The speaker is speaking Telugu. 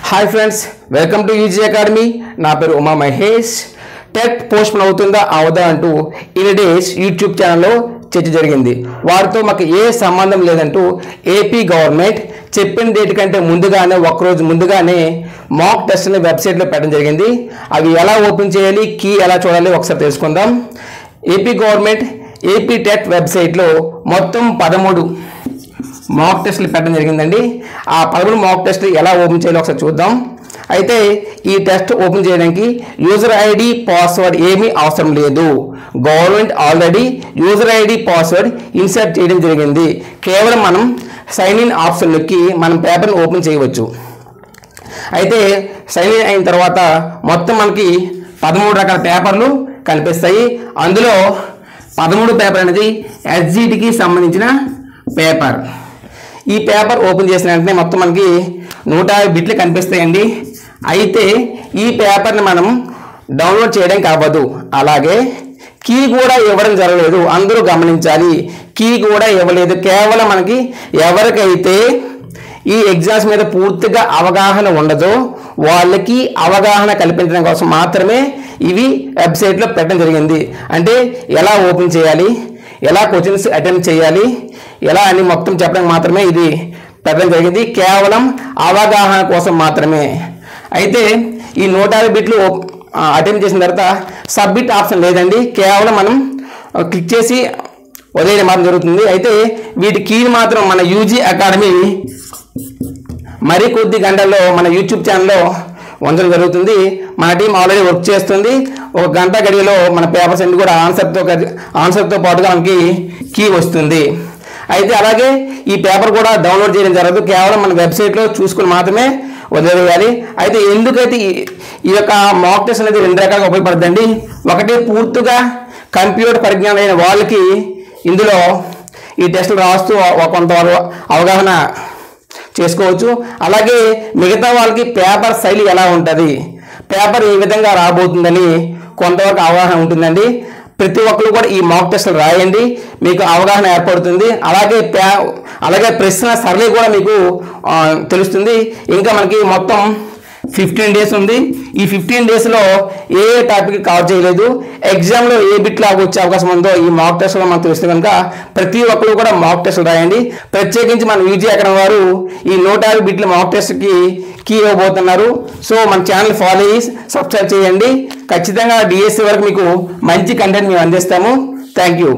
Hi friends, welcome to UG academy. నా పేరు ఉమా మహేష్. టెట్ పోస్ట్పోన్ అవుతుందా అవదా అంటూ ఇన్ డేస్ యూట్యూబ్ ఛానల్లో చర్చ జరిగింది. వారితో మాకు ఏ సంబంధం లేదంటూ ఏపీ గవర్నమెంట్ చెప్పిన డేట్ కంటే ముందుగానే ఒక్కరోజు ముందుగానే మాక్ టెస్ట్ని వెబ్సైట్లో పెట్టడం జరిగింది. అవి ఎలా ఓపెన్ చేయాలి, కీ ఎలా చూడాలి ఒకసారి తెలుసుకుందాం. ఏపీ గవర్నమెంట్ ఏపీ టెట్ వెబ్సైట్లో మొత్తం 13 మాక్ టెస్టులు పెట్టడం జరిగిందండి. ఆ 13 మాక్ టెస్టులు ఎలా ఓపెన్ చేయాలో ఒకసారి చూద్దాం. అయితే ఈ టెస్ట్ ఓపెన్ చేయడానికి యూజర్ ఐడి పాస్వర్డ్ ఏమీ అవసరం లేదు. Government already user ID password insert చేయడం జరిగింది. కేవలం మనం సైన్ ఇన్ ఆప్షన్లోకి మనం పేపర్ని ఓపెన్ చేయవచ్చు. అయితే సైన్ ఇన్ అయిన తర్వాత మొత్తం మనకి 13 రకాల పేపర్లు కనిపిస్తాయి. అందులో 13 పేపర్ అనేది ఎస్జిటికి సంబంధించిన పేపర్. ఈ పేపర్ ఓపెన్ చేసిన వెంటనే మొత్తం మనకి 150 బిట్లు కనిపిస్తాయండి. అయితే ఈ పేపర్ని మనం డౌన్లోడ్ చేయడం కావద్దు, అలాగే కీ కూడా ఇవ్వడం జరగలేదు. అందరూ గమనించాలి, కీ కూడా ఇవ్వలేదు. కేవలం మనకి ఎవరికైతే ఈ ఎగ్జామ్స్ మీద పూర్తిగా అవగాహన ఉండదో వాళ్ళకి అవగాహన కల్పించడం కోసం మాత్రమే ఇవి వెబ్సైట్లో పెట్టడం జరిగింది. అంటే ఎలా ఓపెన్ చేయాలి, ఎలా క్వశ్చన్స్ అటెంప్ట్ చేయాలి, ఎలా అని మొత్తం చెప్పడానికి మాత్రమే ఇది పెట్టడం జరిగింది. కేవలం అవగాహన కోసం మాత్రమే. అయితే ఈ 150 బిట్లు అటెంప్ట్ చేసిన తర్వాత సబ్మిట్ ఆప్షన్ లేదండి. కేవలం మనం క్లిక్ చేసి వదిలేయడం మాత్రం జరుగుతుంది. అయితే వీటి కీని మాత్రం మన యూజీ అకాడమీ మరికొద్ది గంటల్లో మన యూట్యూబ్ ఛానల్లో ఉంచడం జరుగుతుంది. మన టీం ఆల్రెడీ వర్క్ చేస్తుంది. ఒక గంట గడియలో మన పేపర్స్ అన్ని కూడా ఆన్సర్తో పాటుగా మనకి కీ వస్తుంది. అయితే అలాగే ఈ పేపర్ కూడా డౌన్లోడ్ చేయడం జరగదు. కేవలం మన వెబ్సైట్లో చూసుకుని మాత్రమే వదిలేయాలి. అయితే ఎందుకైతే ఈ యొక్క మాక్ టెస్ట్ అనేది 2 రకాలుగా ఉపయోగపడుతుందండి. ఒకటి పూర్తిగా కంప్యూటర్ పరిజ్ఞానం అయిన వాళ్ళకి ఇందులో ఈ టెస్టులు రాస్తూ కొంత అవగాహన చేసుకోవచ్చు. అలాగే మిగతా వాళ్ళకి పేపర్ శైలి ఎలా ఉంటుంది, పేపర్ ఏ విధంగా రాబోతుందని కొంతవరకు అవగాహన ఉంటుందండి. ప్రతి ఒక్కరు కూడా ఈ మాక్ టెస్టులు రాయండి, మీకు అవగాహన ఏర్పడుతుంది. అలాగే ప్రశ్న సరళి కూడా మీకు తెలుస్తుంది. ఇంకా మనకి మొత్తం 15 డేస్ ఉంది. ఈ 15 డేస్లో ఏ టాపిక్ కవర్ చేయలేదు, ఎగ్జామ్లో ఏ బిట్ లాగా వచ్చే అవకాశం ఉందో ఈ మాక్ టెస్ట్లో మనకు తెలుస్తుంది. కనుక ప్రతి ఒక్కరు కూడా మాక్ టెస్టులు రాయండి. ప్రత్యేకించి మన యూజీ అకాడమీ వారు ఈ 150 బిట్ల మాక్ టెస్ట్కి కీ ఇవ్వబోతున్నారు. సో మన ఛానల్ ఫాలో చేసి సబ్స్క్రైబ్ చేయండి. ఖచ్చితంగా డిఎస్సి వరకు మీకు మంచి కంటెంట్ మేము అందిస్తాము. Thank you.